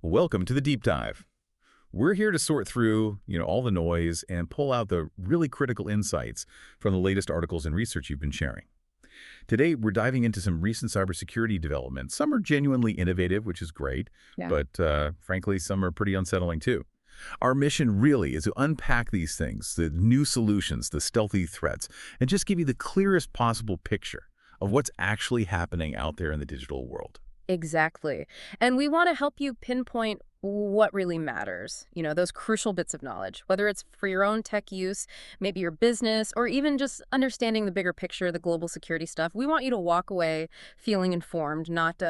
Welcome to the deep dive. We're here to sort through, all the noise and pull out the really critical insights from the latest articles and research you've been sharing. Today, we're diving into some recent cybersecurity developments. Some are genuinely innovative, which is great, Yeah. but frankly, some are pretty unsettling too. Our mission really is to unpack these things, the new solutions, the stealthy threats, and just give you the clearest possible picture of what's actually happening out there in the digital world. Exactly. And we want to help you pinpoint what really matters, those crucial bits of knowledge, whether it's for your own tech use, maybe your business, or even just understanding the bigger picture, the global security stuff. We want you to walk away feeling informed, not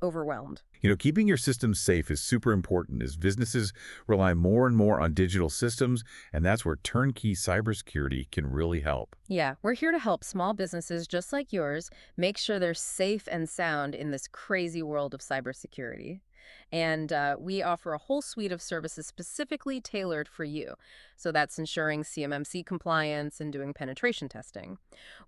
overwhelmed. Keeping your systems safe is super important as businesses rely more and more on digital systems, and that's where turnkey cybersecurity can really help. Yeah, we're here to help small businesses just like yours make sure they're safe and sound in this crazy world of cybersecurity. And we offer a whole suite of services specifically tailored for you. So that's ensuring CMMC compliance and doing penetration testing.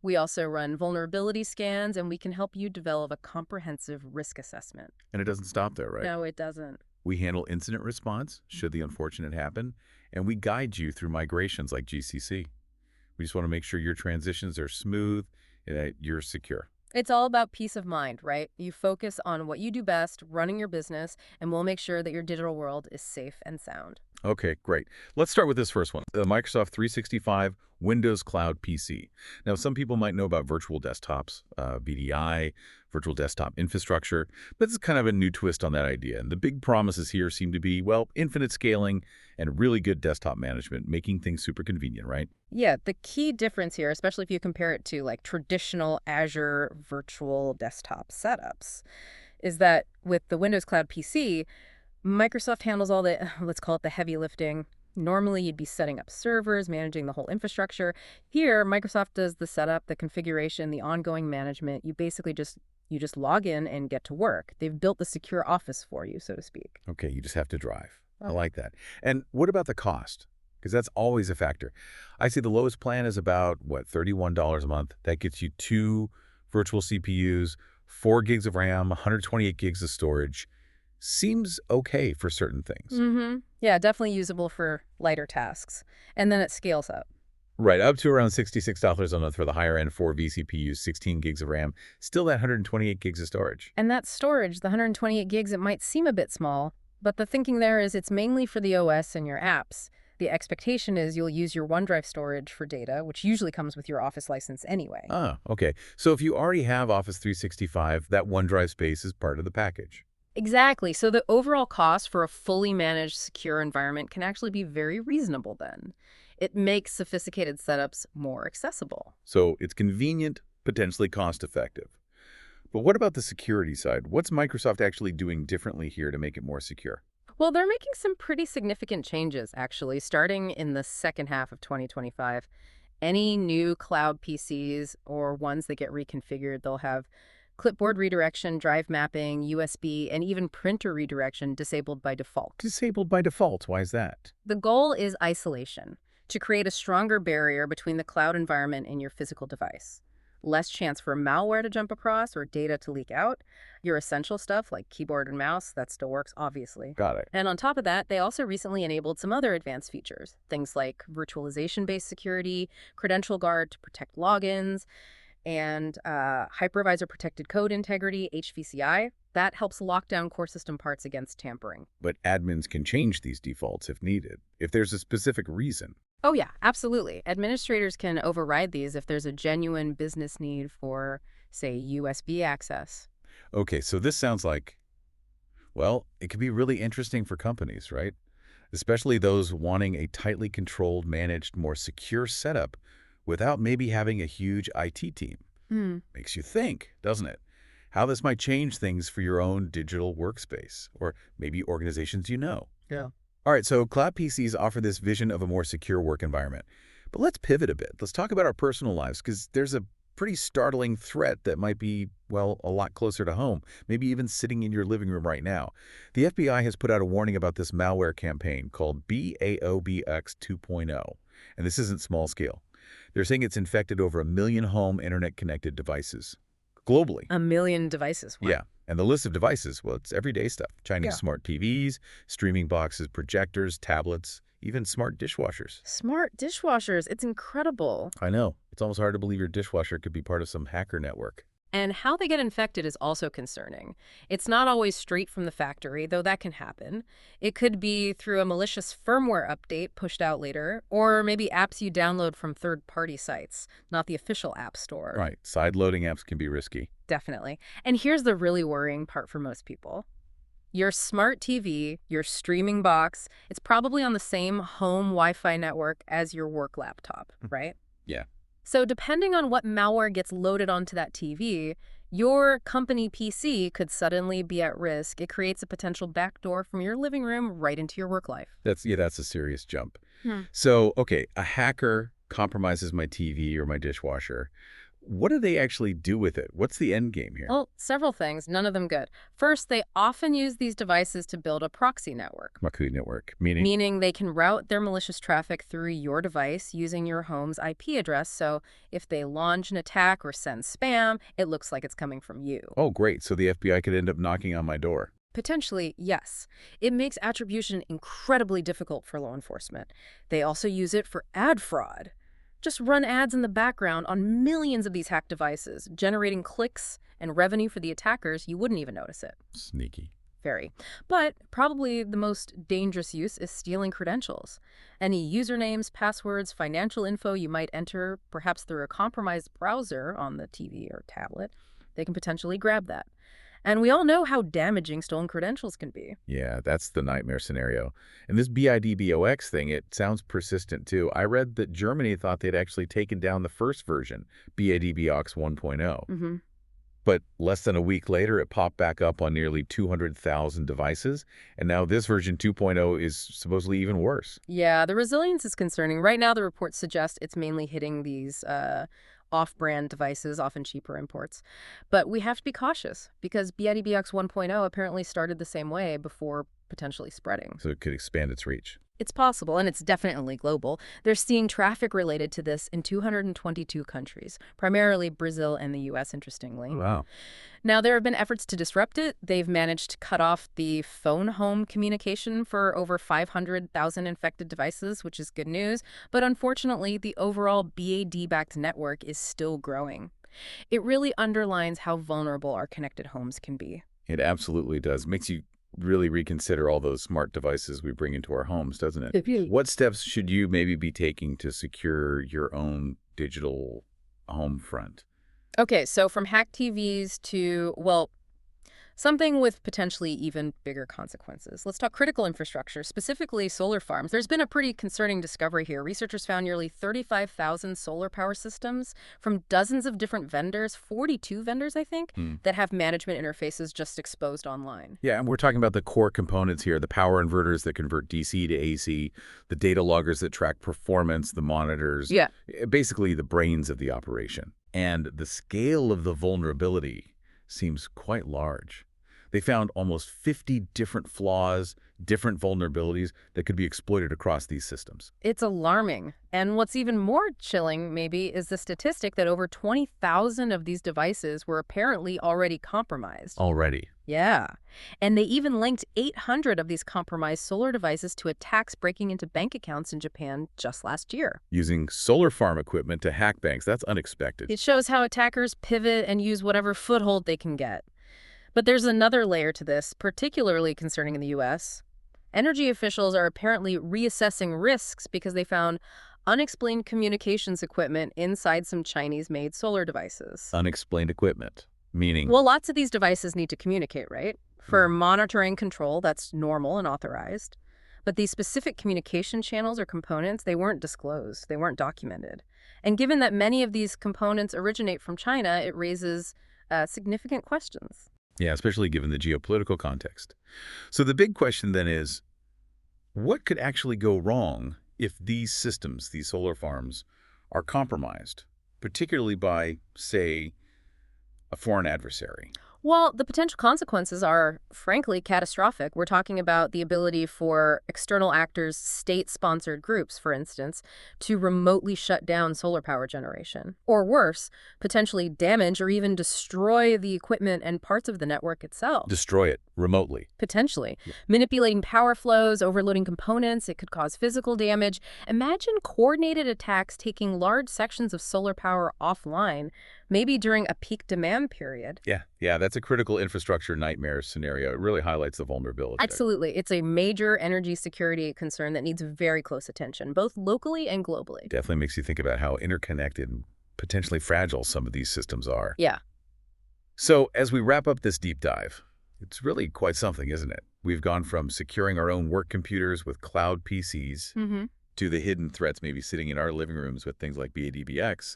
We also run vulnerability scans, and we can help you develop a comprehensive risk assessment. And it doesn't stop there, right? No, it doesn't. We handle incident response, should the unfortunate happen, and we guide you through migrations like GCC. We just want to make sure your transitions are smooth and that you're secure. It's all about peace of mind, right? You focus on what you do best, running your business, and we'll make sure that your digital world is safe and sound. Okay, great. Let's start with this first one, the Microsoft 365 Windows Cloud PC. Now, some people might know about virtual desktops, VDI, virtual desktop infrastructure, but this is kind of a new twist on that idea. And the big promises here seem to be, well, infinite scaling and really good desktop management, making things super convenient, right? Yeah, the key difference here, especially if you compare it to like traditional Azure virtual desktop setups, is that with the Windows Cloud PC, Microsoft handles all the, let's call it the heavy lifting. Normally, you'd be setting up servers, managing the whole infrastructure. Here, Microsoft does the setup, the configuration, the ongoing management. You just log in and get to work. They've built the secure office for you, so to speak. Okay, you just have to drive. I Oh. like that. And what about the cost? Because that's always a factor. I see the lowest plan is about, what, $31 a month. That gets you two virtual CPUs, 4 gigs of RAM, 128 gigs of storage. Seems okay for certain things. Yeah, definitely usable for lighter tasks. And then it scales up. Right, up to around $66 a month for the higher end 4 vCPUs, 16 gigs of RAM, still that 128 gigs of storage. And that storage, the 128 gigs, it might seem a bit small, but the thinking there is it's mainly for the OS and your apps. The expectation is you'll use your OneDrive storage for data, which usually comes with your Office license anyway. Ah, okay. So if you already have Office 365, that OneDrive space is part of the package. Exactly. So the overall cost for a fully managed, secure environment can actually be very reasonable then. It makes sophisticated setups more accessible. So it's convenient, potentially cost-effective. But what about the security side? What's Microsoft actually doing differently here to make it more secure? Well, they're making some pretty significant changes, actually, starting in the second half of 2025. Any new cloud PCs or ones that get reconfigured, they'll have clipboard redirection, drive mapping, USB, and even printer redirection disabled by default. Disabled by default. Why is that? The goal is isolation, to create a stronger barrier between the cloud environment and your physical device. Less chance for malware to jump across or data to leak out. Your essential stuff like keyboard and mouse, that still works, obviously. Got it. And on top of that, they also recently enabled some other advanced features, things like virtualization-based security, credential guard to protect logins, and hypervisor protected code integrity, HVCI. That helps lock down core system parts against tampering. But admins can change these defaults if needed, if there's a specific reason. Oh, yeah, absolutely. Administrators can override these if there's a genuine business need for, say, USB access. Okay, so this sounds like, well, it could be really interesting for companies, right? Especially those wanting a tightly controlled, managed, more secure setup without maybe having a huge IT team. Hmm. Makes you think, doesn't it? How this might change things for your own digital workspace, or maybe organizations you know. Yeah. All right, so cloud PCs offer this vision of a more secure work environment. But let's pivot a bit. Let's talk about our personal lives, because there's a pretty startling threat that might be, well, a lot closer to home, maybe even sitting in your living room right now. The FBI has put out a warning about this malware campaign called BAOBX 2.0, and this isn't small scale. They're saying it's infected over 1 million home internet-connected devices globally. 1 million devices. Wow. Yeah, And the list of devices, well, it's everyday stuff. Chinese Yeah. smart TVs, streaming boxes, projectors, tablets, even smart dishwashers. Smart dishwashers. It's incredible. I know. It's almost hard to believe your dishwasher could be part of some hacker network. And how they get infected is also concerning. It's not always straight from the factory, though that can happen. It could be through a malicious firmware update pushed out later, or maybe apps you download from third-party sites, not the official app store. Right. Side-loading apps can be risky. Definitely. And here's the really worrying part for most people. Your smart TV, your streaming box, it's probably on the same home Wi-Fi network as your work laptop, right? Yeah. So depending on what malware gets loaded onto that TV, your company PC could suddenly be at risk. It creates a potential backdoor from your living room right into your work life. That's a serious jump. Hmm. So, okay, a hacker compromises my TV or my dishwasher. What do they actually do with it? What's the end game here? Well, several things, none of them good. First, they often use these devices to build a proxy network, Maku network, meaning meaning they can route their malicious traffic through your device using your home's IP address. So if they launch an attack or send spam, it looks like it's coming from you. oh, great. So the FBI could end up knocking on my door. Potentially, yes. It makes attribution incredibly difficult for law enforcement. They also use it for ad fraud. Just run ads in the background on millions of these hacked devices, generating clicks and revenue for the attackers. You wouldn't even notice it. Sneaky. Very. But probably the most dangerous use is stealing credentials. Any usernames, passwords, financial info you might enter, perhaps through a compromised browser on the TV or tablet, they can potentially grab that. And we all know how damaging stolen credentials can be. Yeah, that's the nightmare scenario. And this BIDBOX thing, it sounds persistent too. I read that Germany thought they'd actually taken down the first version, BADBOX 1.0. Mm-hmm. But less than a week later, it popped back up on nearly 200,000 devices. And now this version 2.0 is supposedly even worse. Yeah, the resilience is concerning. Right now, the reports suggest it's mainly hitting these off-brand devices, often cheaper imports. But we have to be cautious because BIDBX 1.0 apparently started the same way before potentially spreading. So it could expand its reach. It's possible, and it's definitely global. They're seeing traffic related to this in 222 countries, primarily Brazil and the U.S., interestingly. Wow. Now, there have been efforts to disrupt it. They've managed to cut off the phone home communication for over 500,000 infected devices, which is good news. But unfortunately, the overall BAD-backed network is still growing. It really underlines how vulnerable our connected homes can be. It absolutely does. Makes you really reconsider all those smart devices we bring into our homes, doesn't it? What steps should you maybe be taking to secure your own digital home front? Okay, so from hacked TVs to, well, something with potentially even bigger consequences. Let's talk critical infrastructure, specifically solar farms. There's been a pretty concerning discovery here. Researchers found nearly 35,000 solar power systems from dozens of different vendors, 42 vendors, I think, that have management interfaces just exposed online. Yeah, and we're talking about the core components here, the power inverters that convert DC to AC, the data loggers that track performance, the monitors, Yeah. basically the brains of the operation. And the scale of the vulnerability seems quite large. They found almost 50 different flaws, different vulnerabilities that could be exploited across these systems. It's alarming. And what's even more chilling, maybe, is the statistic that over 20,000 of these devices were apparently already compromised. Already. Yeah. And they even linked 800 of these compromised solar devices to attacks breaking into bank accounts in Japan just last year. Using solar farm equipment to hack banks, that's unexpected. It shows how attackers pivot and use whatever foothold they can get. But there's another layer to this, particularly concerning in the U.S. Energy officials are apparently reassessing risks because they found unexplained communications equipment inside some Chinese-made solar devices. Unexplained equipment, meaning... Well, lots of these devices need to communicate, right? For monitoring control, that's normal and authorized. But these specific communication channels or components, they weren't disclosed. They weren't documented. And given that many of these components originate from China, it raises significant questions. Yeah, especially given the geopolitical context. So the big question then is, what could actually go wrong if these systems, these solar farms, are compromised, particularly by, say, a foreign adversary? Well, the potential consequences are, frankly, catastrophic. We're talking about the ability for external actors, state-sponsored groups, for instance, to remotely shut down solar power generation. Or worse, potentially damage or even destroy the equipment and parts of the network itself. Destroy it remotely. Potentially. Manipulating power flows, overloading components, it could cause physical damage. Imagine coordinated attacks taking large sections of solar power offline, maybe during a peak demand period. Yeah, that's a critical infrastructure nightmare scenario. It really highlights the vulnerability there. Absolutely. It's a major energy security concern that needs very close attention, both locally and globally. Definitely makes you think about how interconnected and potentially fragile some of these systems are. Yeah. So as we wrap up this deep dive, it's really quite something, isn't it? We've gone from securing our own work computers with cloud PCs Mm-hmm. to the hidden threats maybe sitting in our living rooms with things like BAOBX,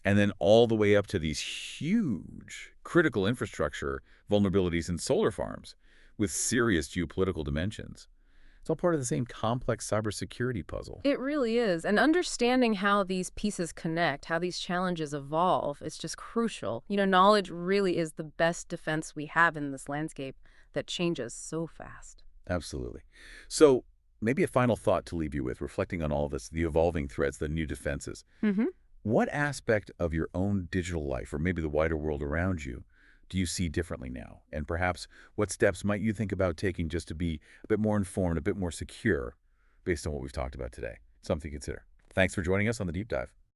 and then all the way up to these huge critical infrastructure vulnerabilities in solar farms with serious geopolitical dimensions. It's all part of the same complex cybersecurity puzzle. It really is. And understanding how these pieces connect, how these challenges evolve, is just crucial. Knowledge really is the best defense we have in this landscape that changes so fast. Absolutely. So maybe a final thought to leave you with, reflecting on all of this, the evolving threats, the new defenses. Mm-hmm. What aspect of your own digital life, or maybe the wider world around you, do you see differently now? And perhaps what steps might you think about taking just to be a bit more informed, a bit more secure, based on what we've talked about today? Something to consider. Thanks for joining us on the Deep Dive.